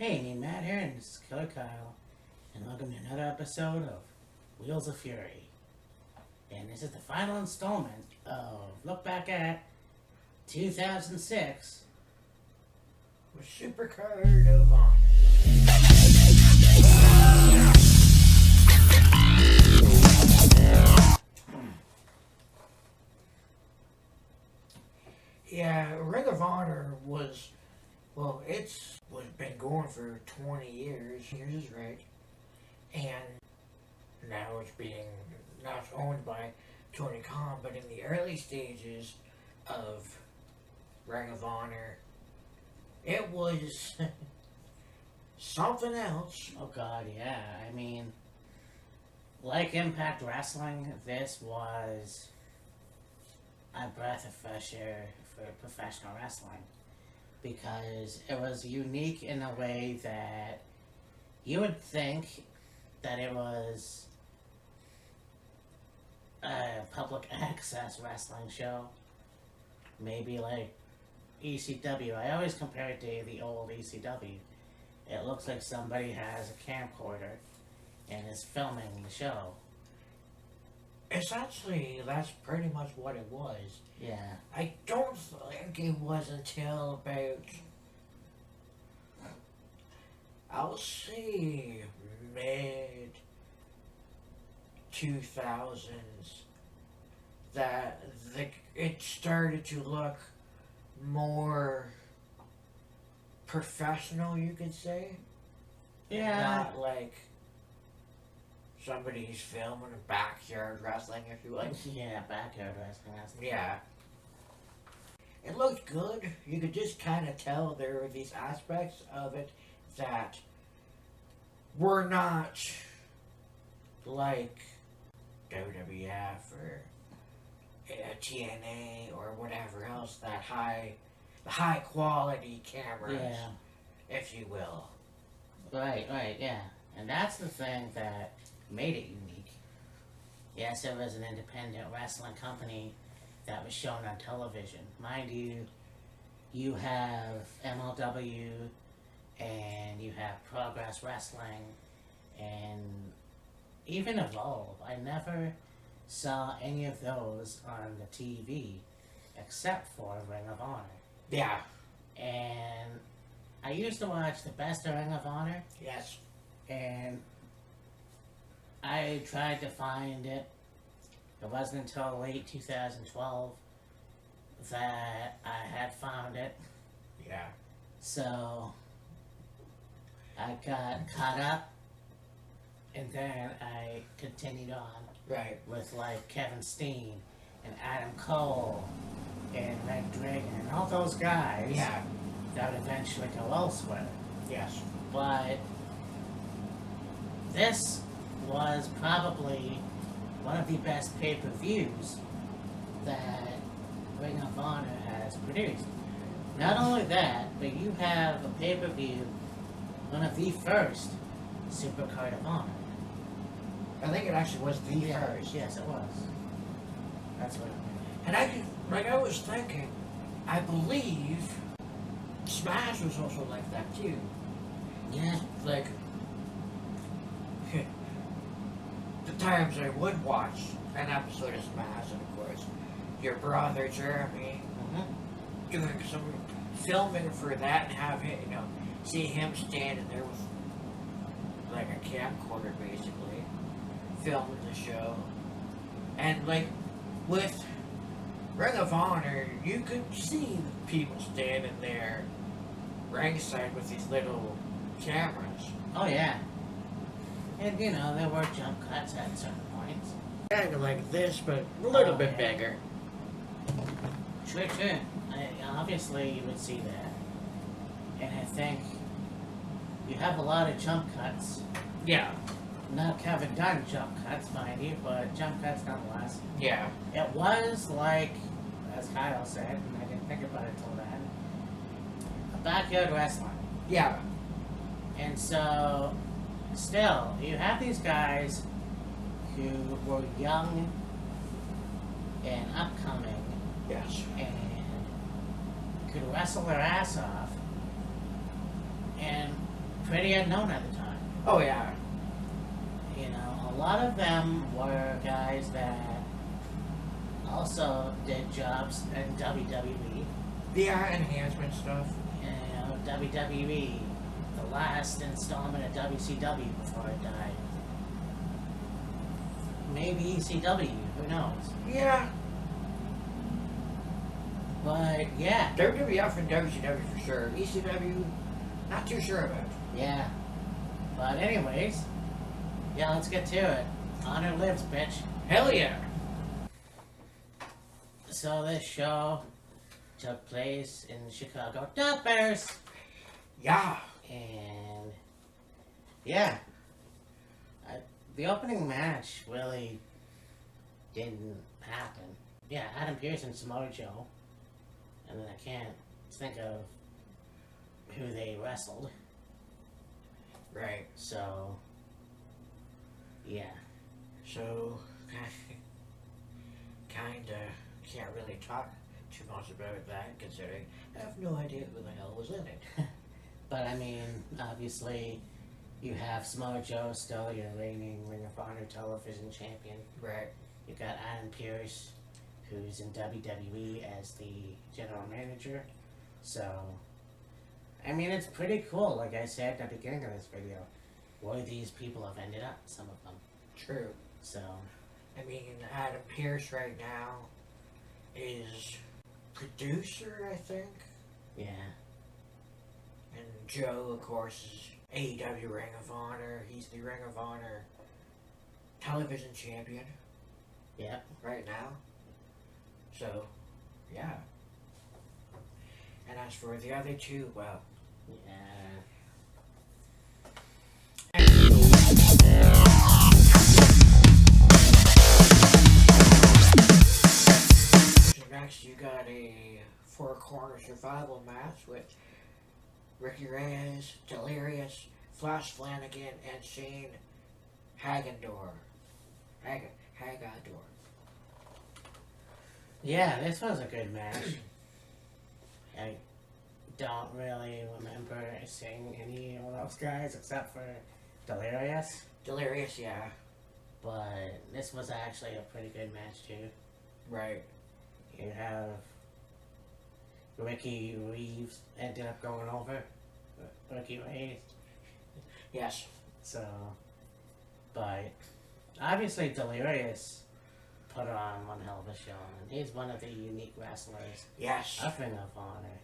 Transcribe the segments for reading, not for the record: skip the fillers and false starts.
Hey, Matt here, and this is Cody Kyle, and welcome to another episode of Wheels of Fury. And this is the final installment of Look Back at 2006 with Supercard of Honor. Yeah, Ring of Honor was, been going for 20 years. Yours is right. And now it's being not owned by Tony Khan, but in the early stages of Ring of Honor, it was something else. Oh god, yeah. I mean, like Impact Wrestling, this was a breath of fresh air for professional wrestling. Because it was unique in a way that you would think that it was a public access wrestling show. Maybe like ECW. I always compare it to the old ECW. It looks like somebody has a camcorder and is filming the show. That's pretty much what it was. Yeah. I don't think it was until about, I'll say, mid 2000s that it started to look more professional, you could say. Yeah. Not like somebody's filming a backyard wrestling, if you like. Yeah, backyard wrestling. Yeah. It looked good. You could just kind of tell there were these aspects of it that were not like WWF or TNA or whatever else, that high quality cameras, if you will. Right, yeah. And that's the thing that made it unique. Yes, it was an independent wrestling company that was shown on television. Mind you, you have MLW and you have Progress Wrestling and even Evolve. I never saw any of those on the TV except for Ring of Honor. Yeah. And I used to watch the best of Ring of Honor. Yes. And I tried to find it. It wasn't until late 2012 that I had found it. Yeah. So I got caught up, and then I continued on. Right. With like Kevin Steen and Adam Cole and Red Dragon and all those guys. Yeah. That would eventually go elsewhere. Yes. But this was probably one of the best pay-per-views that Ring of Honor has produced. Not only that, but you have a pay-per-view, one of the first Supercard of Honor. I think it actually was the first. Yes, it was. That's what it meant. And I was thinking, I believe Smash was also like that too. Yeah. Like, the times I would watch an episode of Smash, and of course, your brother Jeremy doing some filming for that, and have it, see him standing there with like a camcorder basically, filming the show. And like with Ring of Honor, you could see people standing there ringside with these little cameras. Oh yeah. And there were jump cuts at certain points. Kind of like this, but a little bit bigger. Sure. Obviously you would see that. And I think you have a lot of jump cuts. Yeah. Not Kevin Dunn jump cuts, mind you, but jump cuts nonetheless. Yeah. It was like, as Kyle said, and I didn't think about it till then, a backyard wrestling. Yeah. And so, still, you have these guys who were young and upcoming. Yes. And could wrestle their ass off. And pretty unknown at the time. Oh yeah. You know, a lot of them were guys that also did jobs in WWE. Yeah, enhancement stuff. You know, WWE, the last installment of WCW before it died. Maybe ECW, who knows? Yeah. But yeah, WWF and WCW for sure. ECW, not too sure about. yeah. But anyways, yeah, let's get to it. Honor lives, bitch. Hell yeah. So this show took place in Chicago Dfixers, Yeah. and yeah, the opening match really didn't happen. Yeah, Adam Pearce and Samoa Joe, and then I can't think of who they wrestled. Right. So yeah, So, kinda can't really talk too much about that, considering I have no idea who the hell was in it. but I mean, obviously, you have Samoa Joe still your reigning Ring of Honor television champion. Right. You got Adam Pearce, who's in WWE as the general manager. So, I mean, it's pretty cool. Like I said at the beginning of this video, where these people have ended up, some of them. True. So, I mean, Adam Pearce right now is producer, I think. yeah. And Joe, of course, is AEW Ring of Honor. He's the Ring of Honor television champion Yep. right now. So, yeah. And as for the other two, well, Yeah. next you got a four-corner survival match with Ricky Reyes, Delirious, Flash Flanagan, and Shane Hagador. Hagador. Yeah, this was a good match. I don't really remember seeing any of those guys except for Delirious. Delirious, yeah. But this was actually a pretty good match too. Right. You have Ricky Reeves ended up going over. Ricky Reeves. Yes. So, but obviously Delirious put on one hell of a show, and he's one of the unique wrestlers Yes. of Ring of Honor.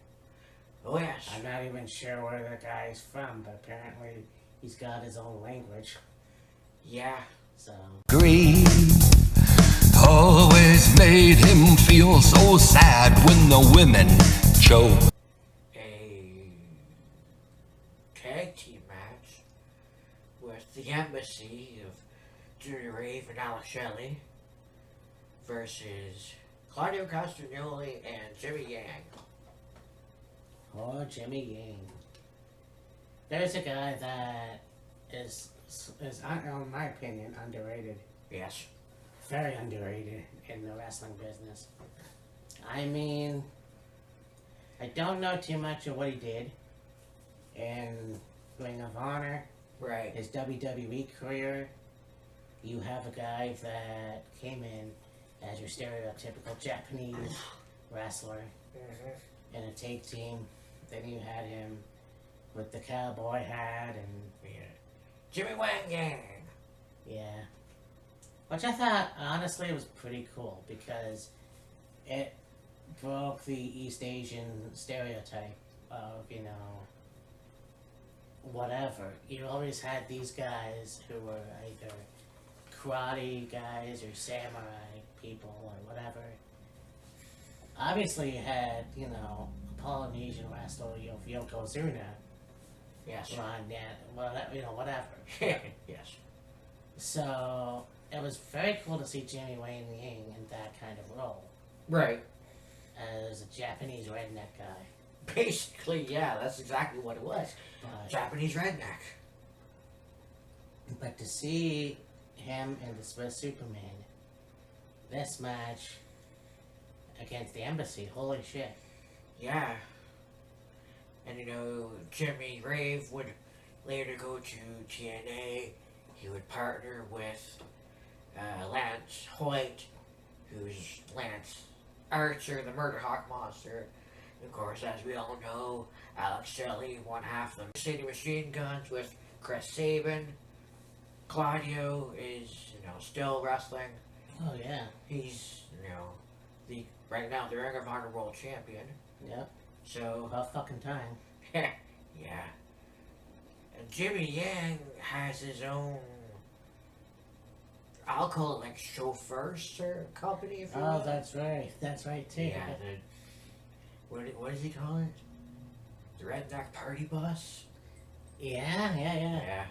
Oh, yes. I'm not even sure where the guy's from, but apparently he's got his own language. Yeah. So, Grief always made him feel so sad when the women choke. A tag team match with the Embassy of Judy Rave and Alex Shelley versus Claudio Castagnoli and Jimmy Yang. oh, Jimmy Yang. There's a guy that is in my opinion, underrated. Yes. Very underrated in the wrestling business. I mean, I don't know too much of what he did in Ring of Honor, Right. his WWE career. You have a guy that came in as your stereotypical Japanese wrestler in a tag team. Then you had him with the cowboy hat and Yeah. Jimmy Wang Yang. yeah. Which I thought, honestly, was pretty cool because it broke the East Asian stereotype of, you know, whatever. You always had these guys who were either karate guys or samurai people or whatever. Obviously, you had, you know, a Polynesian wrestler, Yokozuna, Yes. Ron Dan, whatever. Yes. So it was very cool to see Jimmy Wayne Yang in that kind of role Right. as a Japanese redneck guy. Basically, yeah, that's exactly what it was. Japanese redneck. But to see him and the Swiss Superman, this match against the Embassy, holy shit. Yeah. And you know, Jimmy Rave would later go to TNA. He would partner with Lance Hoyt, who's Lance Archer, the Murder Hawk Monster. Of course, as we all know, Alex Shelley won half the City Machine Guns with Chris Sabin. Claudio is, still wrestling. Oh yeah. He's, right now the Ring of Honor World Champion. Yep. So, About fucking time. yeah. And Jimmy Yang has his own, I'll call it like chauffeur company, if you will. Oh, that's right too. Yeah, what does he call it? The Redneck Party Bus? Yeah. Yeah.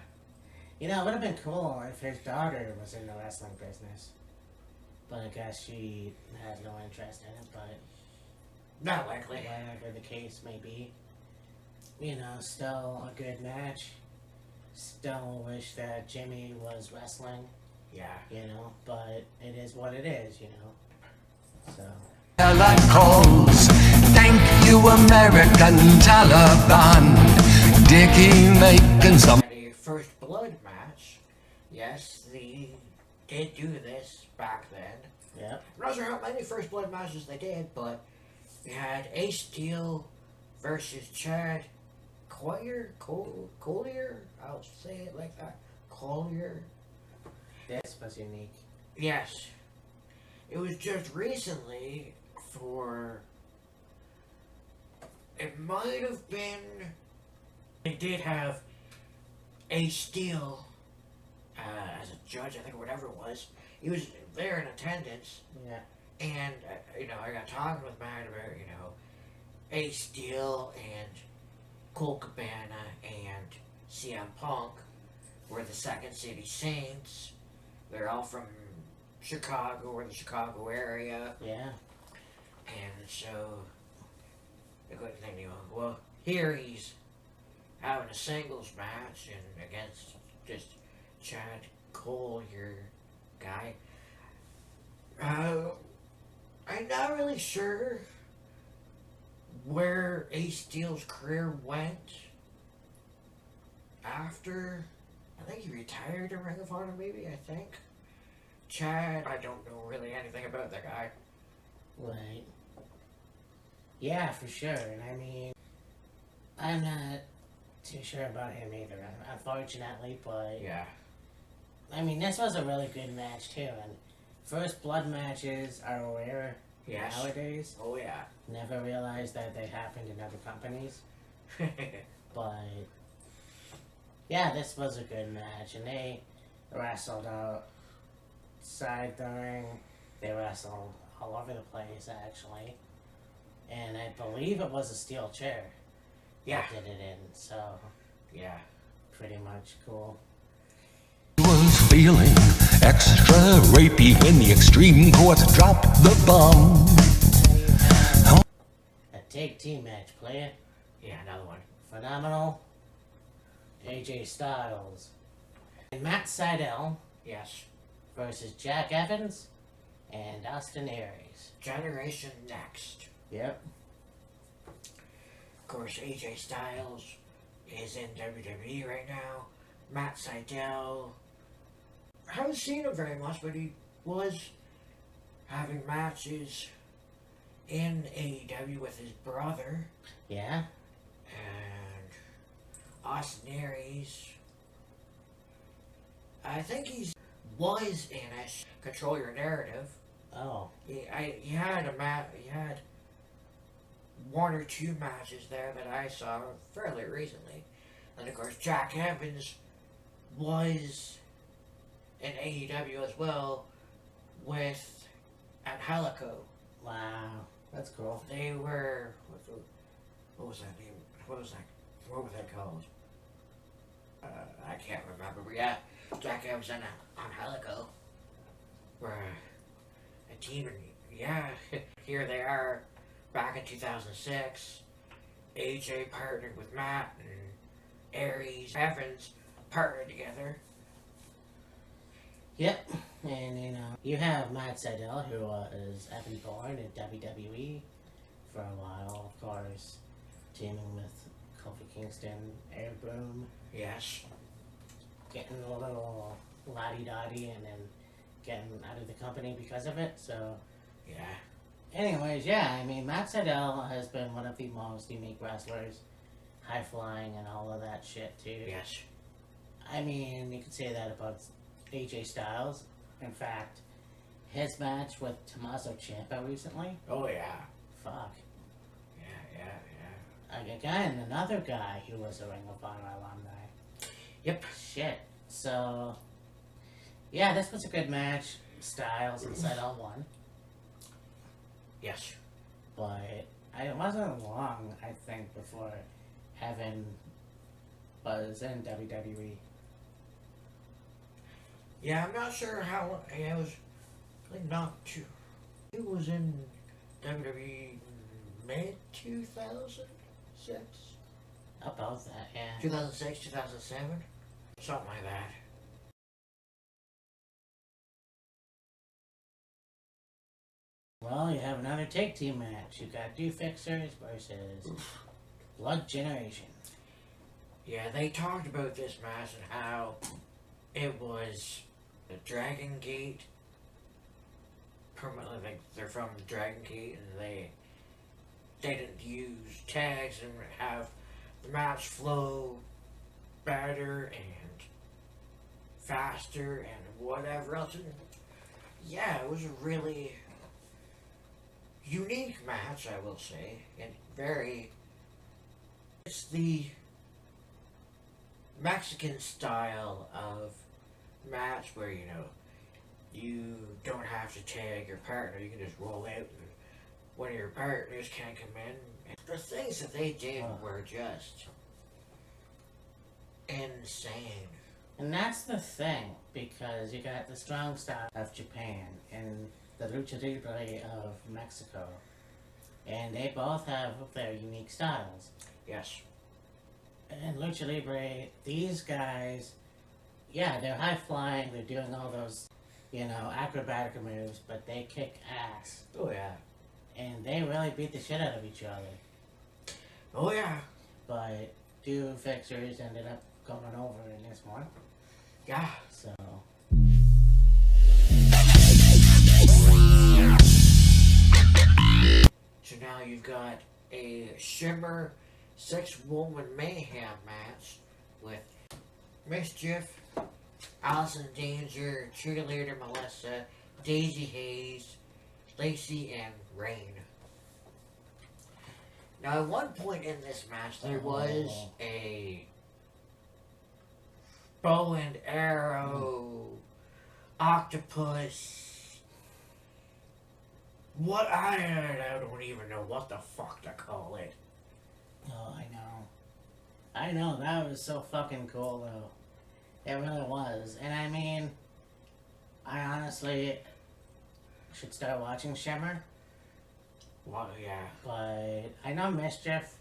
You know, it would have been cool if his daughter was in the wrestling business. But I guess she has no interest in it, but Not likely. whatever the case may be. Still a good match. Still wish that Jimmy was wrestling, Yeah. but it is what it is, So, Ella calls. Thank you, American Taliban. Dickie making some. At a First Blood match, yes, they did do this back then. yep. I'm not sure how many First Blood matches they did, but we had Ace Steel versus Chad Collier? I'll say it like that. Collier? This was unique. Yes. It was just recently for... It might have been... They did have Ace Steel as a judge, I think, or whatever it was. He was there in attendance. Yeah. And, I got talking with Matt about, Ace Steel and Colt Cabana and CM Punk were the Second City Saints. They're all from Chicago or the Chicago area. Yeah. And so, the good thing, well, here he's having a singles match and against just Chad Collier guy. I'm not really sure where Ace Steel's career went after. I think he retired in Ring of Honor, maybe, I think. Chad, I don't know really anything about that guy. Right. Yeah, for sure. And I'm not too sure about him either, unfortunately, but Yeah. this was a really good match too, and First Blood matches are rare Yes. nowadays. Oh, yeah. Never realized that they happened in other companies, but yeah, this was a good match, and they wrestled outside the ring. They wrestled all over the place, actually, and I believe it was a steel chair Yeah. that did it in, so Yeah. pretty much cool. Was feeling extra rapey when the extreme court dropped the bomb. A tag team match, player. Yeah, another one. Phenomenal. AJ Styles and Matt Sydal Yes. versus Jack Evans and Austin Aries. Generation Next. Yep. Of course, AJ Styles is in WWE right now. Matt Sydal. I haven't seen him very much, but he was having matches in AEW with his brother. Yeah. And Austin Aries. I think he was in a Control Your Narrative. Oh. He had he had one or two matches there that I saw fairly recently. And of course, Jack Evans was in AEW as well with Angelico. Wow. That's cool. They were what was that name? What was that called? I can't remember. But yeah, Jack Evans and Angelico were a team. Yeah, here they are back in 2006. AJ partnered with Matt and Aries Evans partnered together. Yep. And you have Matt Sydal, who was Evan Bourne in WWE for a while, of course, teaming with Kofi Kingston, Air Boom, Yes. getting a little lottie-dottie and then getting out of the company because of it. So, Yeah. anyways, yeah, I mean, Matt Sydal has been one of the most unique wrestlers, high-flying and all of that shit, too. Yes. I mean, you could say that about AJ Styles. In fact, his match with Tommaso Ciampa recently, Oh yeah. fuck. Yeah. Again, another guy who was a Ring of Honor alumni. Yep. Shit. So, yeah, this was a good match. Styles and Sydal won. Yes. But it wasn't long, I think, before Heaven was in WWE. Yeah, I'm not sure how. Yeah, it was like not too. It was in WWE mid 2006, About that, yeah. 2006, 2007, something like that. Well, you have another tag team match. You got Dfixers versus Blood Generation. Yeah, they talked about this match and how it was the Dragon Gate. Permanently, like they're from Dragon Gate, and they didn't use tags and have the match flow better and faster and whatever else. And yeah, it was a really unique match, I will say, and very. It's the Mexican style of match where, you know, you don't have to tag your partner, you can just roll out and one of your partners can't come in. And the things that they did were just insane. And that's the thing, because you got the strong style of Japan and the lucha libre of Mexico. And they both have their unique styles. Yes. And lucha libre, these guys, yeah, they're high flying, they're doing all those, you know, acrobatic moves, but they kick ass. Oh yeah. And they really beat the shit out of each other. Oh yeah. But Dfixers ended up going over in this one. Yeah. So, So now you've got a Shimmer 6-woman Mayhem match with Mischief, Allison Danger, Cheerleader Melissa, Daisy Hayes, Lacey, and Rain. Now at one point in this match there was a bow and arrow, octopus. What I don't even know what the fuck to call it. oh, I know, that was so fucking cool though. It really was. And I mean, I honestly should start watching Shimmer. Well, yeah. But I know Mischief.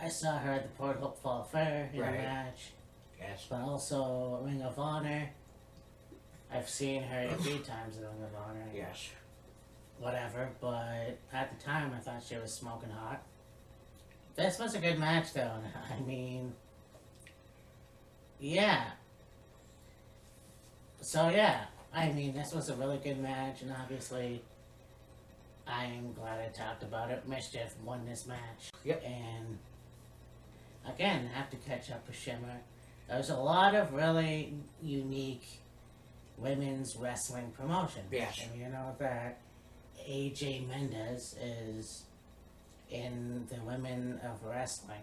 I saw her at the Port Hope Fall Fair in a Right. match. Yes. But also Ring of Honor. I've seen her a few times in Ring of Honor. Yes. Whatever, but at the time I thought she was smoking hot. This was a good match though, and I mean, yeah. So yeah, I mean, this was a really good match, and obviously, I'm glad I talked about it. Mischief won this match. Yep. And again, have to catch up with Shimmer. There's a lot of really unique women's wrestling promotions. Yes. And you know that AJ Mendez is in the Women of Wrestling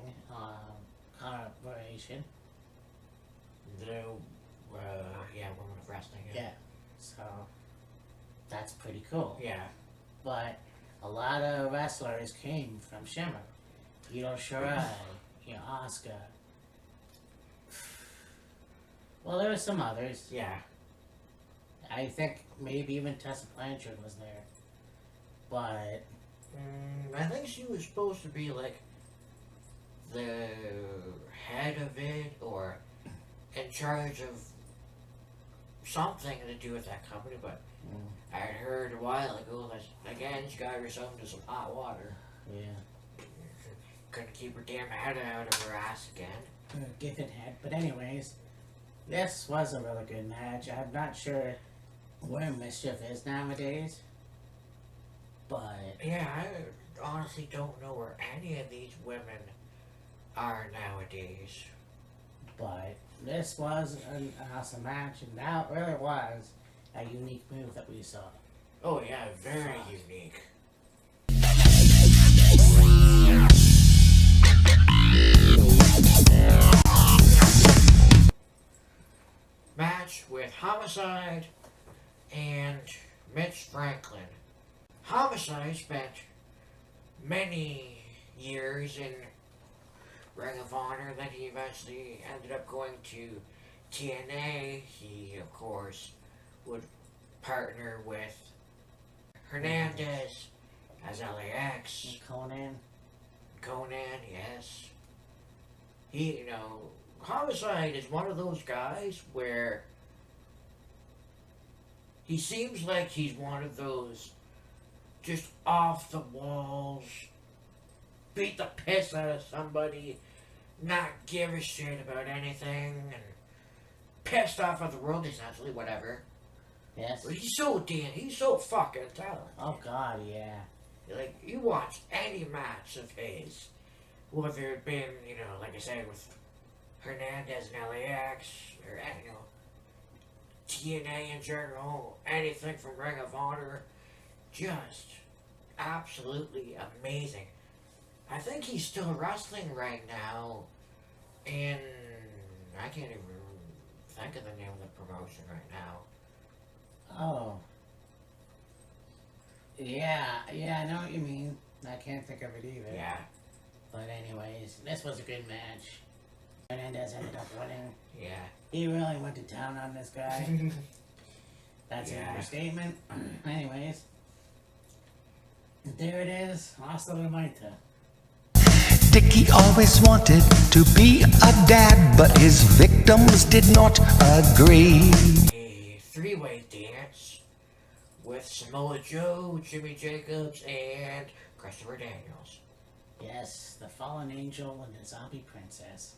corporation. The, Women of Wrestling. Yeah. So that's pretty cool. Yeah. But a lot of wrestlers came from Shimmer. Io Shirai, Asuka. Well, there were some others. Yeah. I think maybe even Tessa Blanchard was there. But I think she was supposed to be like the head of it or in charge of something to do with that company, but I had heard a while ago that again she got herself into some hot water. yeah. couldn't keep her damn head out of her ass again. Gifted head. But anyways, this was a really good match. I'm not sure where Mischief is nowadays. But Yeah, I honestly don't know where any of these women are nowadays. But this was an awesome match, and that really was a unique move that we saw. Oh yeah, very unique. Match with Homicide and Mitch Franklin. Homicide spent many years in Ring of Honor, then he eventually ended up going to TNA. He, of course, would partner with Hernandez as LAX. Conan. Conan, yes. He, Homicide is one of those guys where he seems like he's one of those just off the walls, beat the piss out of somebody, not give a shit about anything, and pissed off at the world, essentially, whatever. Yes. But he's so fucking talented. Oh God, yeah. Like, you watch any match of his, whether it been, like I said, with Hernandez and LAX, or, TNA in general, anything from Ring of Honor, just absolutely amazing. I think he's still wrestling right now in, I can't even think of the name of the promotion right now. Oh. Yeah, I know what you mean. I can't think of it either. Yeah. But anyways, this was a good match. Hernandez ended up winning. Yeah. He really went to town on this guy. That's an Yeah. understatement. Anyways. There it is. Hasta la Vista. Dickie always wanted to be a dad, but his victims did not agree. A three-way dance with Samoa Joe, Jimmy Jacobs, and Christopher Daniels. Yes, the fallen angel and the zombie princess.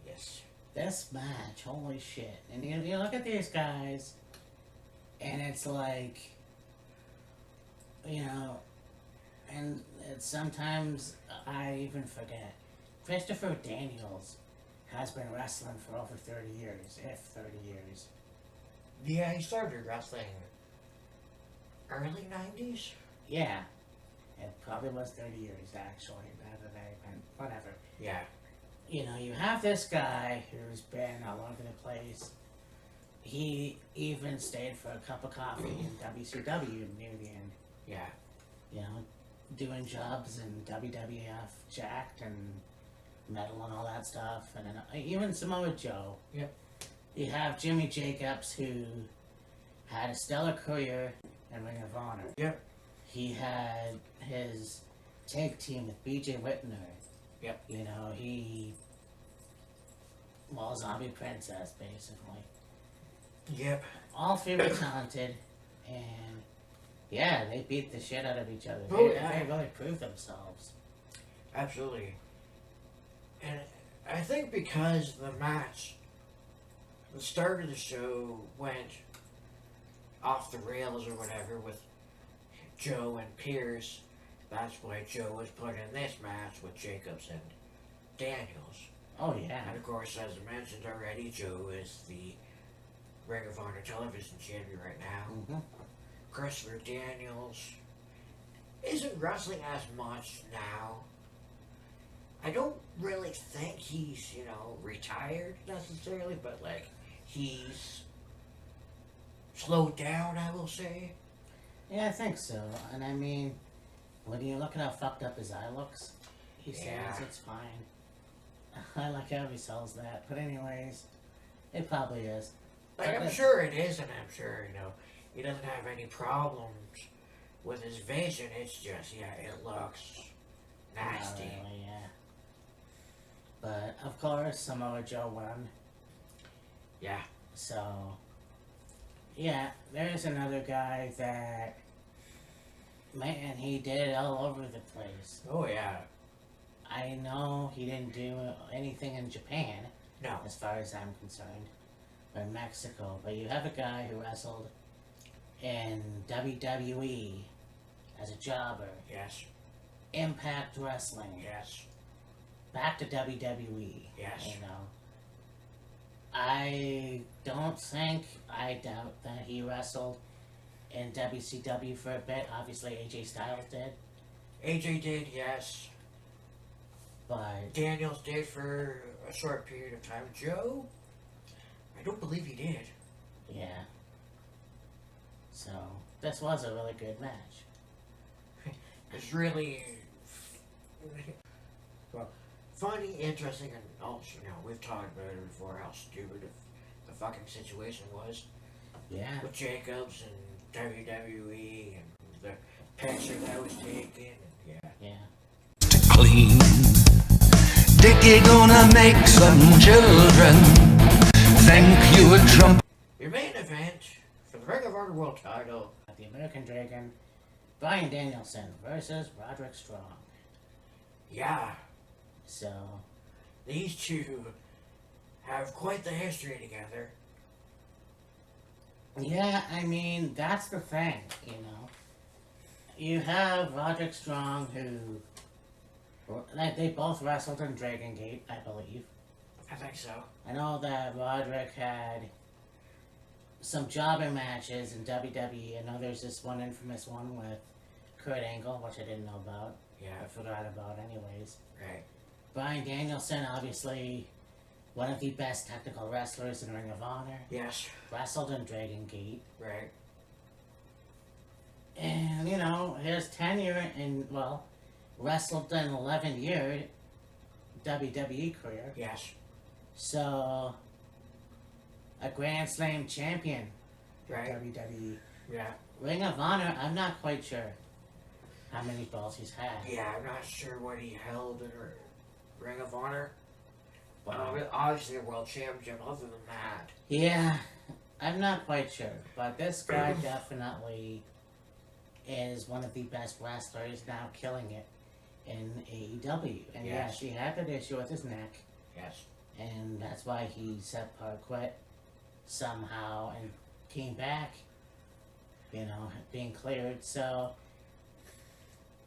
Yes. This match, holy shit. And you look at these guys, and it's like, and sometimes I even forget. Christopher Daniels has been wrestling for over 30 years, if 30 years. Yeah, he started wrestling early 90s? Yeah, it probably was 30 years actually, now that whatever. Yeah. You have this guy who's been all over the place. He even stayed for a cup of coffee in WCW near the end. Yeah. Doing jobs in WWF, jacked and metal and all that stuff. And then even Samoa Joe. Yep. You have Jimmy Jacobs, who had a stellar career in Ring of Honor. Yep. He had his tag team with BJ Whitner. Yep. Zombie Princess, basically. Yep. All three were talented, and yeah, they beat the shit out of each other. Oh, They yeah. really proved themselves. Absolutely. And I think because the match, the start of the show went off the rails or whatever with Joe and Pierce, that's why Joe was put in this match with Jacobs and Daniels. Oh yeah. And of course, as I mentioned already, Joe is the Ring of Honor television champion right now. Mm-hmm. Christopher Daniels isn't wrestling as much now. I don't really think he's, retired necessarily, but he's slowed down, I will say. Yeah, I think so. And I mean, when you look at how fucked up his eye looks, he says Yeah. it's fine. I like how he sells that. But anyways, it probably is. I'm sure it is, and I'm sure, he doesn't have any problems with his vision. It's just, it looks nasty. Not really, yeah. But of course, Samoa Joe won. Yeah. So, yeah, there's another guy that, man, he did it all over the place. Oh, yeah. I know he didn't do anything in Japan, No. as far as I'm concerned, or in Mexico. But you have a guy who wrestled in WWE as a jobber, Yes. Impact Wrestling, Yes. back to WWE. Yes. You know, I doubt that he wrestled in WCW for a bit. Obviously, AJ Styles did, AJ did, yes. but Daniels did for a short period of time. Joe, I don't believe he did. yeah. So this was a really good match. It's really well, funny, interesting, and also, we've talked about it before how stupid the fucking situation was Yeah. with Jacobs and WWE and the picture that was taken. And Yeah. Clean. Dickie gonna make some children. Thank you, Trump. Your main event for the Ring of Honor World Title. The American Dragon, Bryan Danielson versus Roderick Strong. Yeah, So, these two have quite the history together. yeah, I mean, that's the thing, you know. You have Roderick Strong, who, like, they both wrestled in Dragon Gate, I believe. I think so. I know that Roderick had some jobber matches in WWE. I know there's this one infamous one with Kurt Angle, which I didn't know about. Yeah, I forgot about anyways. right. Bryan Danielson, obviously one of the best technical wrestlers in Ring of Honor. Yes, Wrestled in Dragon Gate. right. And, you know, his tenure in, well, wrestled an 11-year WWE career. Yes, So, a Grand Slam champion for right. WWE. Yeah, Ring of Honor, I'm not quite sure how many belts he's had. yeah. I'm not sure what he held in Ring of Honor, but obviously a world championship. Other than that, Yeah, I'm not quite sure. But this guy definitely is one of the best wrestlers, now killing it in AEW. And Yes. yes, he had that issue with his neck, yes, and that's why he set part quit somehow and came back, you know, being cleared. So,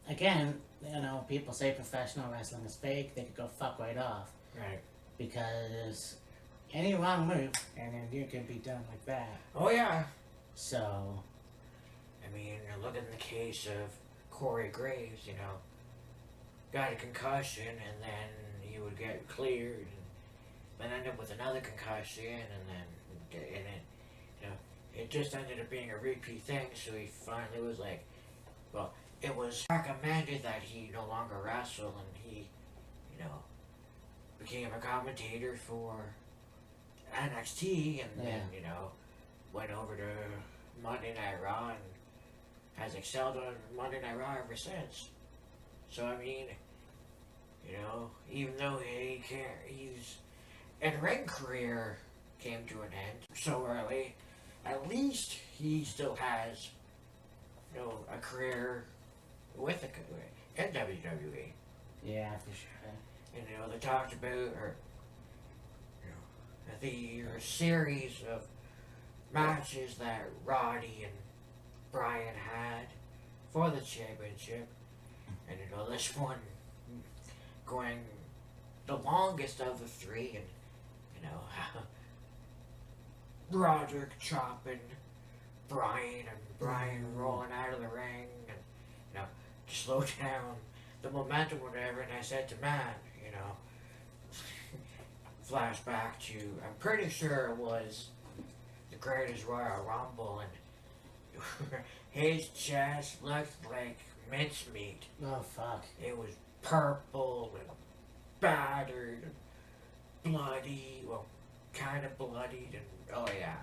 again, you know, people say professional wrestling is fake. They could go fuck right off, right. because any wrong move and then you can be done like that. Oh yeah. So, I mean, look at the case of Corey Graves. Got a concussion and then he would get cleared, and then end up with another concussion, and it just ended up being a repeat thing. So he finally was like, well, it was recommended that he no longer wrestle, and he, became a commentator for NXT, and then, went over to Monday Night Raw and has excelled on Monday Night Raw ever since. So, I mean, even though his in-ring career came to an end so early, at least he still has, a career with in WWE. yeah, for sure. And, they talked about, the series of matches that Roddy and Bryan had for the championship. And, this one going the longest of the three, and, Roderick chopping Bryan, and Bryan rolling out of the ring, and, to slow down the momentum, whatever. And I said to Matt, flashback to, I'm pretty sure it was the Greatest Royal Rumble, and his chest looked like mincemeat. Oh, fuck. It was purple and battered and bloody, well, kind of bloodied, and oh yeah.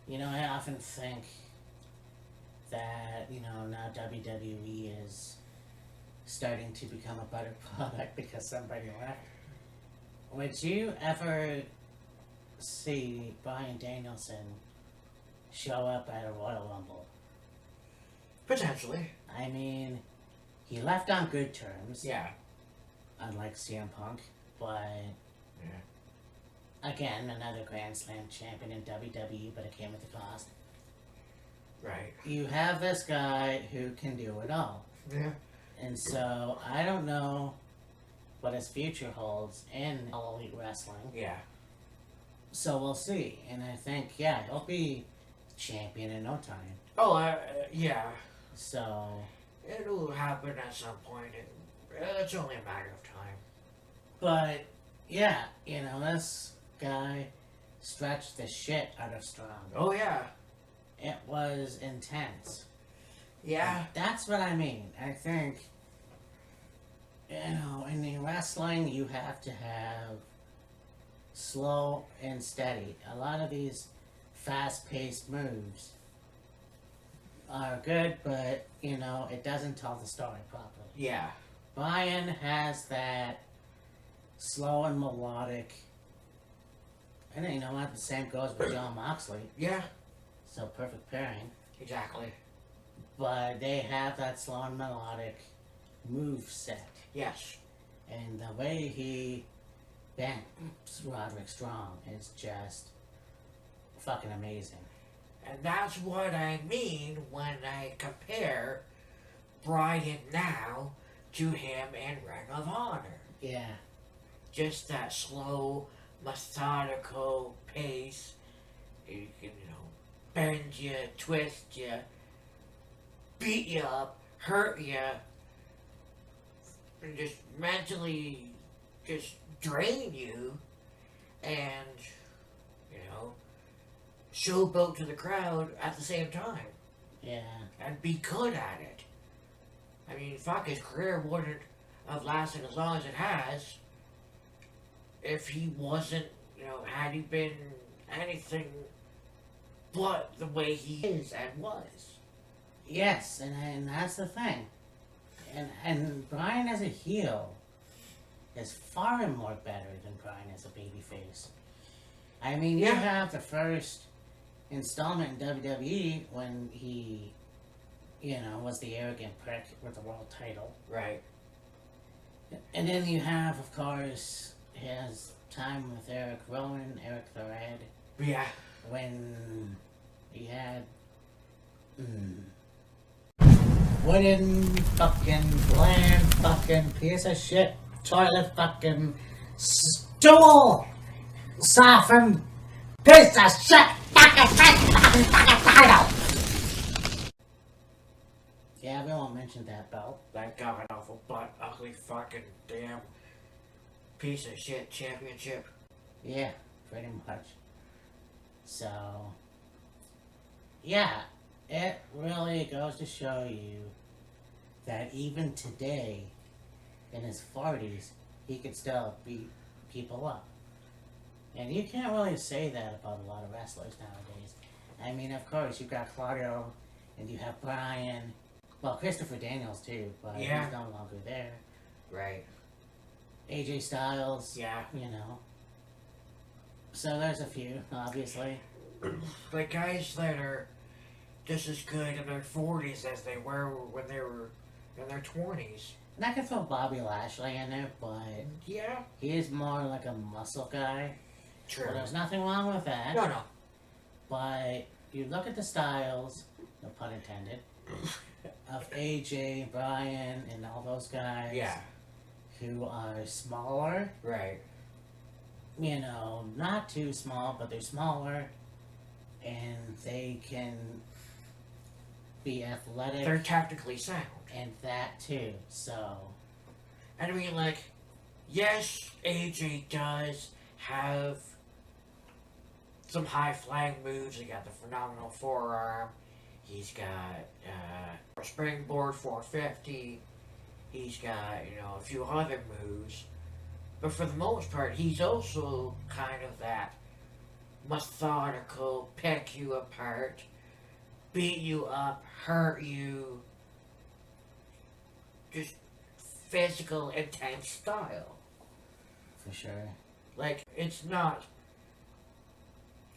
You know, I often think that, now WWE is starting to become a better product because somebody left. Would you ever see Bryan Danielson show up at a Royal Rumble? Potentially. I mean, he left on good terms. Yeah. unlike CM Punk, but again, another Grand Slam champion in WWE, but it came at the cost. Right. You have this guy who can do it all. Yeah. And so, I don't know what his future holds in All Elite Wrestling. Yeah. So we'll see. And I think, yeah, he'll be champion in no time. Oh, yeah. So... It'll happen at some point. It's only a matter of time. But, yeah, you know, this guy stretched the shit out of Strong. Oh, yeah. It was intense. Yeah. And that's what I mean. I think, you know, in the wrestling, you have to have slow and steady. A lot of these fast-paced moves are good, but, you know, it doesn't tell the story properly. Yeah. Brian has that slow and melodic, and you know what, the same goes with John Moxley, Yeah. so perfect pairing. Exactly. But they have that slow and melodic move set, Yes. and the way he bends Roderick Strong is just fucking amazing. And that's what I mean when I compare Brian now to him in Ring of Honor. Yeah. Just that slow, methodical pace. You can, bend you, twist you, beat you up, hurt you, and just mentally just drain you, and, showboat to the crowd at the same time. Yeah. And be good at it. I mean, fuck, his career wouldn't have lasted as long as it has if he wasn't, had he been anything but the way he is and was. Yes, and that's the thing. And Brian as a heel is far more better than Brian as a babyface. I mean, you have the first installment in WWE when he, was the arrogant prick with the world title. Right. And then you have, of course, his time with Eric Rowan, Eric the Red. Yeah. When he had wooden fucking bland fucking piece of shit toilet fucking stool softened piece of shit fucking title. Yeah, we won't mention that belt. That god awful butt ugly fucking damn piece of shit championship. Yeah, pretty much. So, yeah, it really goes to show you that even today, in his 40s, he could still beat people up. And you can't really say that about a lot of wrestlers nowadays. I mean, of course, you've got Claudio, and you have Brian, well, Christopher Daniels too, but he's no longer there. Right. AJ Styles. Yeah. So there's a few, obviously. But guys that are just as good in their 40s as they were when they were in their 20s. And I can throw Bobby Lashley in there, but yeah, he is more like a muscle guy. True. Well, there's nothing wrong with that. No. But you look at the styles, no pun intended, of AJ, Brian, and all those guys. Yeah. Who are smaller. Right. Not too small, but they're smaller. And they can be athletic. They're tactically sound. And that too, so. And I mean, yes, AJ does have some high-flying moves. He got the phenomenal forearm. He's got a springboard 450. He's got, a few other moves. But for the most part, he's also kind of that methodical, pick you apart, beat you up, hurt you, just physical, intense style. For sure. It's not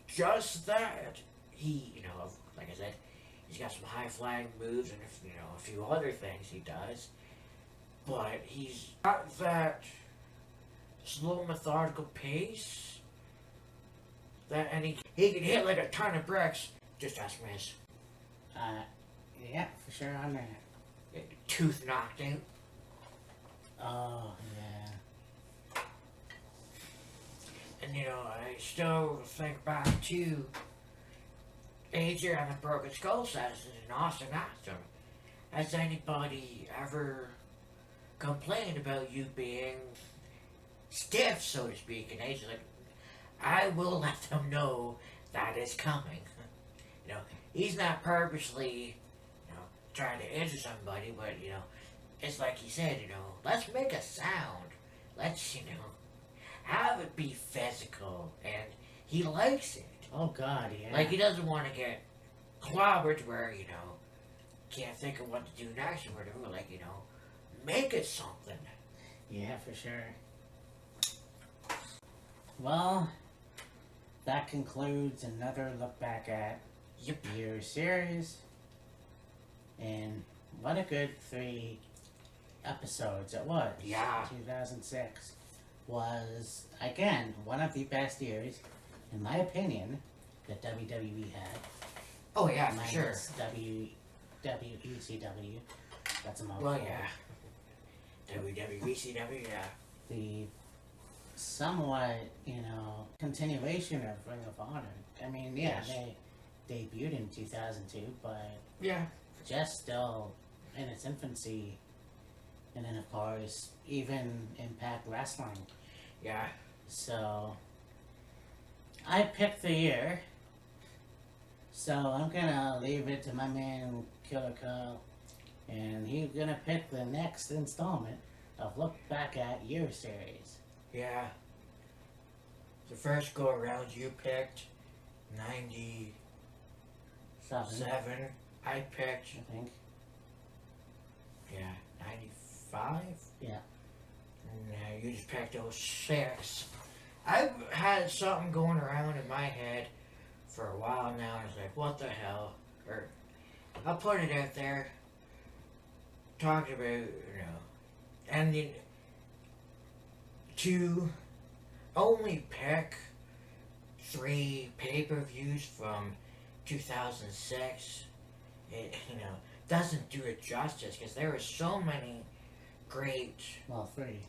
just that. He, like I said, he's got some high-flying moves and, a few other things he does. But he's got that slow, methodical pace. And he can hit like a ton of bricks. Just ask Miss. Yeah, for sure on that. Tooth knocked out. Oh, yeah. And I still think back to Adrian and the Broken Skull says is an awesome actor. Has anybody ever complained about you being stiff, so to speak? And Adrian's like, I will let them know that is coming. He's not purposely, trying to injure somebody, but, it's like he said, let's make a sound. Let's, have it be physical. And he likes it. Oh, God, yeah. Like, he doesn't want to get clobbered where, can't think of what to do next or whatever. Like, make it something. Yeah, for sure. Well, that concludes another look back at your series. And what a good 3 episodes it was. Yeah. 2006 was, again, one of the best years, in my opinion, that WWE had. Oh, yeah, for sure. WECW. That's a mouthful. Well, yeah. WWECW, yeah. The somewhat, continuation of Ring of Honor. I mean, yeah, Yes. they debuted in 2002, but Yeah. just still in its infancy. And then, of course, even Impact Wrestling. Yeah. So, I picked the year. So, I'm gonna leave it to my man, Killer Kyle. And he's gonna pick the next installment of Look Back at Your series. Yeah. The first go around you picked 97. 7, I picked, I think. 95? Yeah. No, you just picked 06. I've had something going around in my head for a while now, and it's like, what the hell? Or, I'll put it out there. Talked about, and to only pick 3 pay-per-views from 2006, it, doesn't do it justice, because there were so many great Well, 3.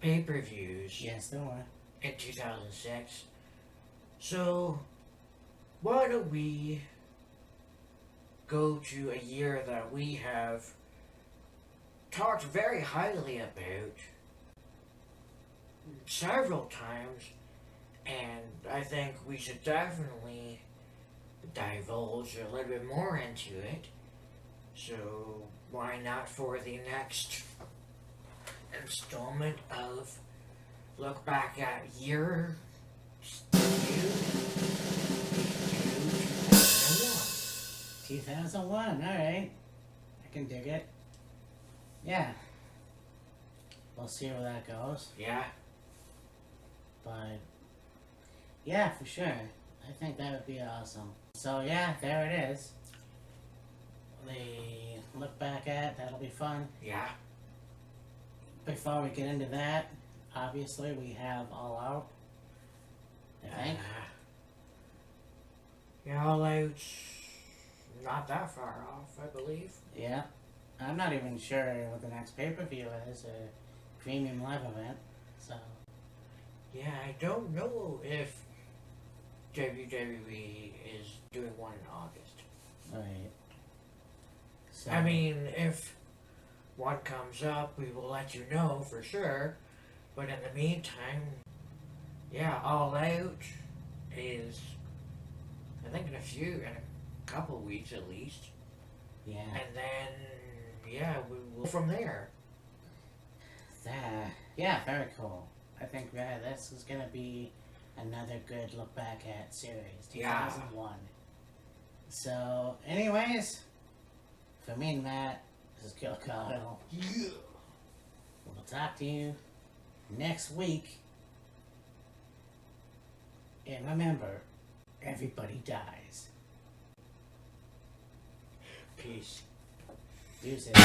pay-per-views Yes, there were. in 2006. So, why don't we go to a year that we have talked very highly about several times, and I think we should definitely divulge a little bit more into it. So, why not for the next installment of Look Back at Year 2001, alright. I can dig it. Yeah. We'll see where that goes. Yeah. But, yeah, for sure. I think that would be awesome. So, yeah, there it is. The look back at, that'll be fun. Yeah. Before we get into that, obviously we have All Out. I think. Yeah, All Out's not that far off, I believe. Yeah. I'm not even sure what the next pay-per-view is, a premium live event, so. Yeah, I don't know if WWE is doing one in August. Right. So, I mean, if one comes up, we will let you know for sure. But in the meantime, yeah, All Out is, I think in a couple weeks at least. yeah. And then, yeah, we will from there. Yeah, very cool. I think this is gonna be another good look back at series, 2001. So, anyways, for me and Matt, this is Kill Kyle. Yeah. We'll talk to you next week. And remember, everybody dies. Peace. Use it.